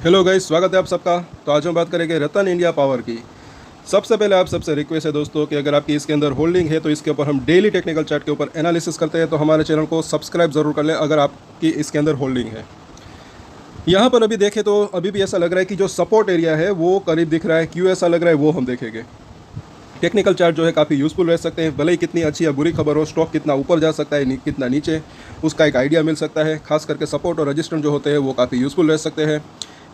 Hello guys, स्वागत है आप सबका। तो आज हम बात करेंगे रतन इंडिया पावर की। सबसे पहले आप सबसे रिक्वेस्ट है दोस्तों कि अगर आपकी इसके अंदर होल्डिंग है तो इसके ऊपर हम डेली टेक्निकल चार्ट के ऊपर एनालिसिस करते हैं, तो हमारे चैनल को सब्सक्राइब ज़रूर कर लें अगर आपकी इसके अंदर होल्डिंग है। यहाँ पर अभी देखें तो अभी भी ऐसा लग रहा है कि जो सपोर्ट एरिया है वो करीब दिख रहा है। क्यों ऐसा लग रहा है वो हम देखेंगे। टेक्निकल चार्ट जो है काफ़ी यूज़फुल रह सकते हैं, भले ही कितनी अच्छी या बुरी खबर हो, स्टॉक कितना ऊपर जा सकता है कितना नीचे, उसका एक आइडिया मिल सकता है। खास करके सपोर्ट और रजिस्टेंस जो होते हैं वो काफ़ी यूज़फुल रह सकते हैं।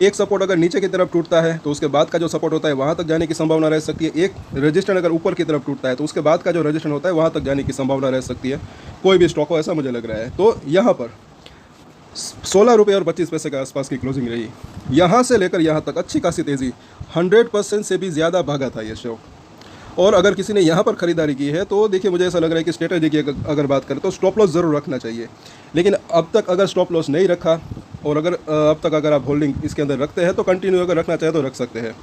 एक सपोर्ट अगर नीचे की तरफ टूटता है तो उसके बाद का जो सपोर्ट होता है वहाँ तक जाने की संभावना रह सकती है। एक रजिस्टेंस अगर ऊपर की तरफ टूटता है तो उसके बाद का जो रजिस्टेंस होता है वहाँ तक जाने की संभावना रह सकती है। कोई भी स्टॉक हो, ऐसा मुझे लग रहा है। तो यहाँ पर 16 रुपये और 25 पैसे के आसपास की क्लोजिंग रही। यहाँ से लेकर यहाँ तक अच्छी खासी तेज़ी, 100% से भी ज़्यादा भागा था ये स्टॉक। और अगर किसी ने यहाँ पर ख़रीदारी की है तो देखिए, मुझे ऐसा लग रहा है कि स्ट्रेटजी की अगर बात करें तो स्टॉप लॉस ज़रूर रखना चाहिए। लेकिन अब तक अगर स्टॉप लॉस नहीं रखा और अगर अब तक अगर आप होल्डिंग इसके अंदर रखते हैं तो कंटिन्यू अगर रखना चाहे तो रख सकते हैं।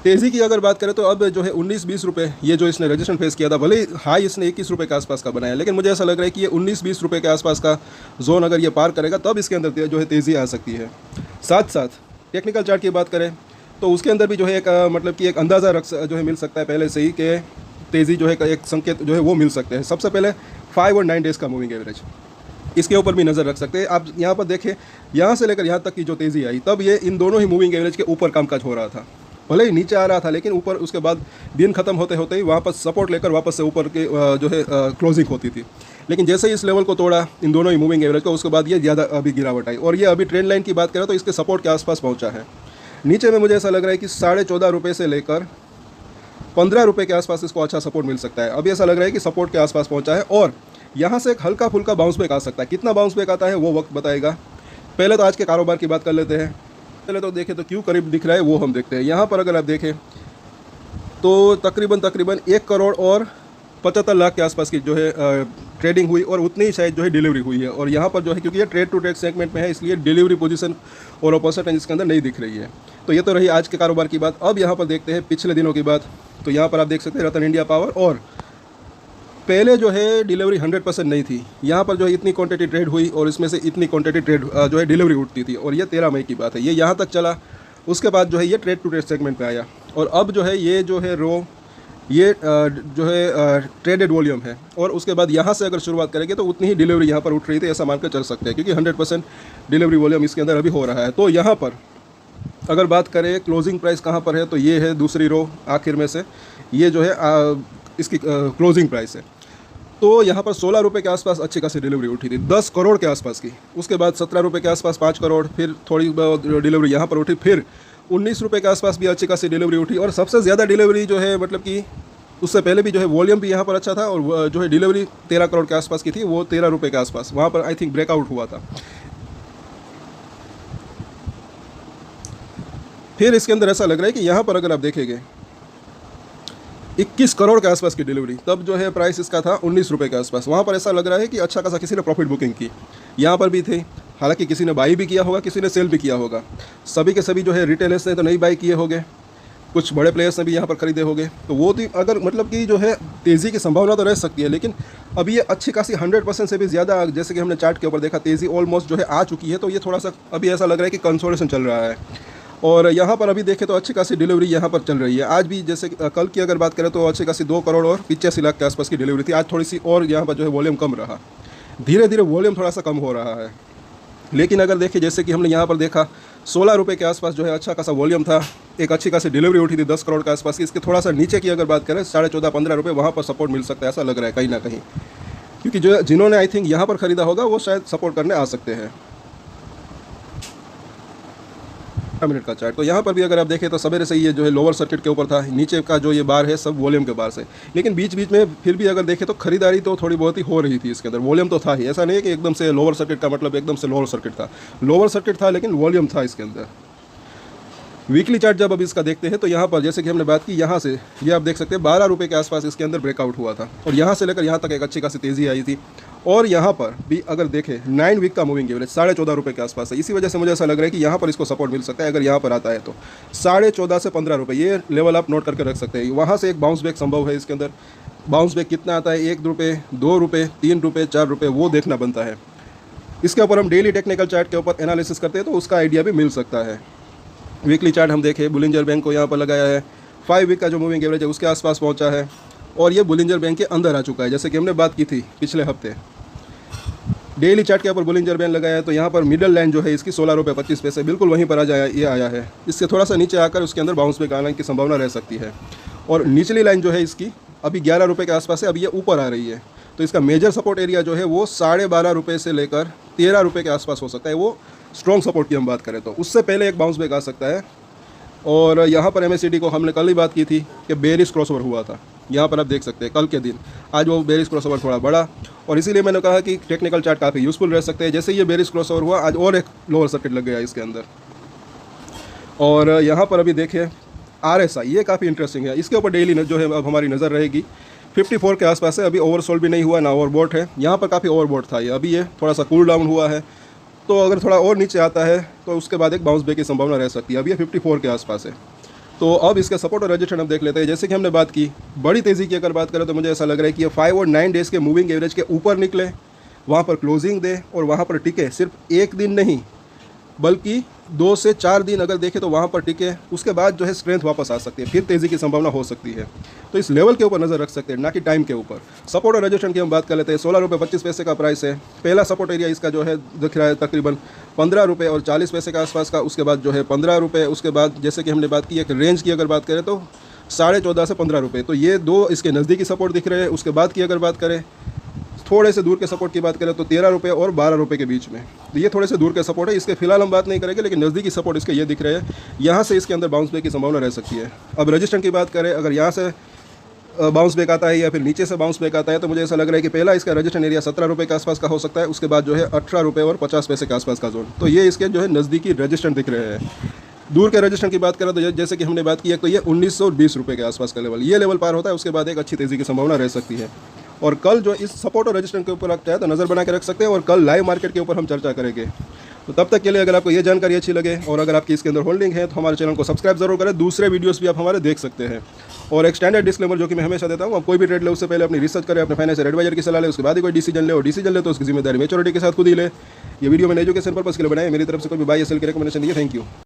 तेज़ी की अगर बात करें तो अब जो है 19-20 रुपये ये जो इसने रजिस्ट्रेशन फेस किया था, भले ही हाई इसने 21 रुपये के आसपास का बनाया, लेकिन मुझे ऐसा लग रहा है कि ये 19-20 रुपये के आसपास का जोन अगर ये पार करेगा तब इसके अंदर जो है तेज़ी आ सकती है। साथ साथ टेक्निकल चार्ट की बात करें तो उसके अंदर भी जो है एक मतलब कि एक अंदाज़ा जो है मिल सकता है पहले से ही कि तेज़ी जो है एक संकेत जो है वो मिल सकते हैं। सबसे पहले 5 और 9 डेज़ का मूविंग एवरेज, इसके ऊपर भी नज़र रख सकते हैं आप। यहाँ पर देखें, यहाँ से लेकर यहाँ तक की जो तेज़ी आई तब ये इन दोनों ही मूविंग एवरेज के ऊपर कामकाज हो रहा था। भले ही नीचे आ रहा था लेकिन ऊपर, उसके बाद दिन खत्म होते होते ही वापस सपोर्ट लेकर वापस से ऊपर के जो है क्लोजिंग होती थी। लेकिन जैसे ही इस लेवल को तोड़ा इन दोनों ही मूविंग एवरेज को, उसके बाद ये ज़्यादा अभी गिरावट आई और ये अभी ट्रेंड लाइन की बात करें तो इसके सपोर्ट के आसपास पहुँचा है। नीचे में मुझे ऐसा लग रहा है कि 14.5 रुपये से लेकर 15 रुपये के आसपास इसको अच्छा सपोर्ट मिल सकता है। अभी ऐसा लग रहा है कि सपोर्ट के आसपास पहुंचा है और यहाँ से एक हल्का फुल्का बाउंस बैक आ सकता है। कितना बाउंस बैक आता है वो वक्त बताएगा। पहले तो आज के कारोबार की बात कर लेते हैं। पहले तो देखें तो क्यों करीब दिख रहा है वो हम देखते हैं। यहाँ पर अगर आप देखें तो तकरीबन 1 करोड़ और 75 लाख के आसपास की जो है ट्रेडिंग हुई और उतनी ही शायद जो है डिलीवरी हुई है। और यहाँ पर जो है, क्योंकि ये ट्रेड टू ट्रेड सेगमेंट में है, इसलिए डिलीवरी पोजीशन और परसेंटेज इसके अंदर नहीं दिख रही है। तो ये तो रही आज के कारोबार की बात। अब यहाँ पर देखते हैं पिछले दिनों की बात। तो यहाँ पर आप देख सकते हैं रतन इंडिया पावर, और पहले जो है डिलीवरी 100% नहीं थी। यहाँ पर जो है इतनी क्वांटिटी ट्रेड हुई और इसमें से इतनी क्वांटिटी ट्रेड जो है डिलीवरी उठती थी, और ये 13 मई की बात है। ये यहाँ तक चला, उसके बाद जो है ये ट्रेड टू ट्रेड सेगमेंट में आया और अब जो है ये जो है ये जो है ट्रेडेड वॉल्यूम है। और उसके बाद यहाँ से अगर शुरुआत करेंगे तो उतनी ही डिलीवरी यहाँ पर उठ रही थी, ऐसा मानकर चल सकते हैं, क्योंकि 100% डिलीवरी वॉल्यूम इसके अंदर अभी हो रहा है। तो यहाँ पर अगर बात करें क्लोजिंग प्राइस कहाँ पर है, तो ये है दूसरी रो आखिर में से, ये जो है इसकी क्लोजिंग प्राइस है। तो यहाँ पर 16 रुपये के आसपास अच्छी खासी डिलीवरी उठी थी, 10 करोड़ के आसपास की। उसके बाद 17 रुपये के आसपास 5 करोड़, फिर थोड़ी बहुत डिलीवरी यहाँ पर उठी, फिर 19 रुपये के आसपास भी अच्छी खासी डिलीवरी उठी। और सबसे ज़्यादा डिलीवरी जो है, मतलब कि उससे पहले भी जो है वॉल्यूम भी यहाँ पर अच्छा था, और जो है डिलीवरी 13 करोड़ के आसपास की थी, वो 13 रुपये के आसपास वहाँ पर आई थिंक ब्रेकआउट हुआ था। फिर इसके अंदर ऐसा लग रहा है कि यहाँ पर अगर आप देखेंगे 21 करोड़ के आसपास की डिलीवरी, तब जो है प्राइस इसका था 19 रुपये के आसपास। वहाँ पर ऐसा लग रहा है कि अच्छा खासा किसी ने प्रॉफिट बुकिंग की, यहाँ पर भी थे। हालांकि किसी ने बाई भी किया होगा, किसी ने सेल भी किया होगा। सभी के सभी जो है रिटेलर्स ने तो नहीं बाई किए होंगे, कुछ बड़े प्लेयर्स ने भी यहाँ पर खरीदे होंगे। तो वो भी अगर मतलब कि जो है तेज़ी की संभावना तो रह सकती है, लेकिन अभी ये अच्छी खासी 100% से भी ज़्यादा, जैसे कि हमने चार्ट के ऊपर देखा, तेज़ी ऑलमोस्ट जो है आ चुकी है। तो ये थोड़ा सा अभी ऐसा लग रहा है कि कंसोलिडेशन चल रहा है। और यहाँ पर अभी देखें तो अच्छी खासी डिलीवरी यहाँ पर चल रही है। आज भी जैसे कल की अगर बात करें तो अच्छी खासी 2 करोड़ और 85 लाख के आसपास की डिलीवरी थी। आज थोड़ी सी और यहाँ पर जो है वॉल्यूम कम रहा, धीरे धीरे वॉल्यूम थोड़ा सा कम हो रहा है। लेकिन अगर देखें, जैसे कि हमने यहाँ पर देखा 16 रुपये के आसपास जो है अच्छा खासा वॉल्यूम था, एक अच्छी खासी डिलीवरी उठी थी 10 करोड़ के आसपास की। इसके थोड़ा सा नीचे की अगर बात करें 14.5-15 रुपये, वहाँ पर सपोर्ट मिल सकता है, ऐसा लग रहा है कहीं ना कहीं, क्योंकि जो जिन्होंने आई थिंक यहाँ पर ख़रीदा होगा वो शायद सपोर्ट करने आ सकते हैं। मिनट का चार्ट, तो यहाँ पर भी अगर आप देखें तो सवेरे से ये जो है लोअर सर्किट के ऊपर था, नीचे का जो ये बार है सब वॉल्यूम के बार से। लेकिन बीच बीच में फिर भी अगर देखें तो खरीदारी तो थोड़ी बहुत ही हो रही थी इसके अंदर, वॉल्यूम तो था ही। ऐसा नहीं है कि एकदम से लोअर सर्किट का मतलब एकदम से लोअर सर्किट था, लोअर सर्किट था लेकिन वॉल्यूम था इसके अंदर। वीकली चार्ट जब अब इसका देखते हैं तो यहाँ पर जैसे कि हमने बात की, यहाँ से ये आप देख सकते हैं 12 रुपये के आसपास इसके अंदर ब्रेकआउट हुआ था, और यहाँ से लेकर यहाँ तक एक अच्छी खासी तेज़ी आई थी। और यहाँ पर भी अगर देखें 9 वीक का मूविंग एवरेज 14.5 रुपये के आसपास है। इसी वजह से मुझे ऐसा लग रहा है कि यहाँ पर इसको सपोर्ट मिल सकता है। अगर यहाँ पर आता है तो 14.5 से 15 रुपये, ये लेवल आप नोट करके रख सकते हैं। वहाँ से एक बाउंस बैक संभव है इसके अंदर। बाउंस बैक कितना आता है, 1 रुपये, 2 रुपये, 3 रुपये, 4 रुपये, वो देखना बनता है। इसके ऊपर हम डेली टेक्निकल चार्ट के ऊपर एनालिसिस करते हैं तो उसका आइडिया भी मिल सकता है। वीकली चार्ट हम देखें, बुलिंजर बैंक को यहाँ पर लगाया है, 5 वीक का जो मूविंग एवरेज है उसके आसपास पहुँचा है और ये बुलिंजर बैंक के अंदर आ चुका है, जैसे कि हमने बात की थी पिछले हफ्ते। डेली चार्ट के ऊपर बुलिंजर बैंड लगाया है तो यहाँ पर मिडल लाइन जो है इसकी 16 रुपये 25 पैसे बिल्कुल वहीं पर आ जाए ये आया है। इससे थोड़ा सा नीचे आकर उसके अंदर बाउंस बैक आने की संभावना रह सकती है। और निचली लाइन जो है इसकी अभी 11 रुपये के आसपास है, अभी ये ऊपर आ रही है। तो इसका मेजर सपोर्ट एरिया जो है वो 12.5 रुपये से लेकर 13 रुपये के आसपास हो सकता है, वो स्ट्रॉन्ग सपोर्ट की हम बात करें तो। उससे पहले एक बाउंस बैक आ सकता है। और यहाँ पर MACD को हमने कल ही बात की थी कि बेरिश क्रॉसओवर हुआ था, यहाँ पर आप देख सकते हैं कल के दिन। आज वो बेरिश क्रॉसओवर थोड़ा बड़ा और इसीलिए मैंने कहा कि टेक्निकल चार्ट काफ़ी यूज़फुल रह सकते हैं। जैसे ये बेरिश क्रॉसओवर हुआ, आज और एक लोअर सर्किट लग गया इसके अंदर। और यहाँ पर अभी देखिए RSI, ये काफ़ी इंटरेस्टिंग है। इसके ऊपर डेली जो है अब हमारी नज़र रहेगी। 54 के आसपास है, अभी ओवरसोल्ड भी नहीं हुआ ना ओवरबॉट है। यहाँ पर काफ़ी ओवरबॉट था ये, अभी ये थोड़ा सा कूल डाउन हुआ है। तो अगर थोड़ा और नीचे आता है तो उसके बाद एक बाउंस बैक की संभावना रह सकती है। अभी ये 54 के आसपास है। तो अब इसका सपोर्ट और रेजिस्टेंस हम देख लेते हैं। जैसे कि हमने बात की बड़ी तेज़ी की अगर बात करें तो मुझे ऐसा लग रहा है कि ये 5 और 9 डेज़ के मूविंग एवरेज के ऊपर निकले, वहाँ पर क्लोजिंग दे और वहाँ पर टिके। सिर्फ एक दिन नहीं बल्कि 2 से 4 दिन अगर देखें तो वहाँ पर टिके, उसके बाद जो है स्ट्रेंथ वापस आ सकती है, फिर तेज़ी की संभावना हो सकती है। तो इस लेवल के ऊपर नज़र रख सकते हैं, ना कि टाइम के ऊपर। सपोर्ट और रेजिस्टेंस की हम बात कर लेते हैं। 16 रुपये 25 पैसे का प्राइस है। पहला सपोर्ट एरिया इसका जो है दिख रहा है तकरीबन 15 रुपये और 40 पैसे के आसपास का। उसके बाद जो है 15 रुपये, उसके बाद जैसे कि हमने बात की एक रेंज की अगर बात करें तो 14.5 से 15 रुपये। तो ये दो इसके नज़दीकी सपोर्ट दिख रहे हैं। उसके बाद की अगर बात करें थोड़े से दूर के सपोर्ट की बात करें तो 13 रुपये और 12 रुपये के बीच में, तो ये थोड़े से दूर के सपोर्ट है। इसके फिलहाल हम बात नहीं करेंगे, लेकिन नज़दीकी सपोर्ट इसके ये दिख रहे हैं। यहाँ से इसके अंदर बाउंस बैक की संभावना रह सकती है। अब रेजिस्टेंस की बात करें, अगर यहाँ से बाउंस बैक आता है या फिर नीचे से बाउंस बैक आता है तो मुझे ऐसा लग रहा है कि पहला इसका रेजिस्टेंस एरिया 17 रुपये के आसपास का हो सकता है। उसके बाद जो है 18 रुपये और 50 पैसे के आसपास का जोन। तो ये इसके जो है नज़दीकी रेजिस्टेंस दिख रहे हैं। दूर के रेजिस्टेंस की बात करें तो जैसे कि हमने बात की है तो ये 1920 रुपये के आसपास का लेवल, ये लेवल पार होता है उसके बाद एक अच्छी तेज़ी की संभावना रह सकती है। और कल जो इस सपोर्ट और रेजिस्टेंस के ऊपर रखता है तो नज़र बना के रख सकते हैं और कल लाइव मार्केट के ऊपर हम चर्चा करेंगे। तो तब तक के लिए अगर आपको ये जानकारी अच्छी लगे और अगर आपकी इसके अंदर होल्डिंग है तो हमारे चैनल को सब्सक्राइब जरूर करें। दूसरे वीडियोस भी आप हमारे देख सकते हैं। और एक स्टैंडर्ड डिस्क्लेमर जो कि मैं हमेशा देता हूँ, आप कोई भी ट्रेड ले उससे पहले अपनी रिसर्च करें, अपने फाइनेंशियल एडवाइजर की सलाह ले, उसके बाद ही कोई डिसीजन ले। और डिसीजन ले तो उसकी जिम्मेदारी मैच्योरिटी के साथ खुद ही ले। ये वीडियो मैंने एजुकेशन पर्पस के लिए बनाया, मेरी तरफ से कोई भी बाय या सेल की रिकमेंडेशन नहीं है। Thank you.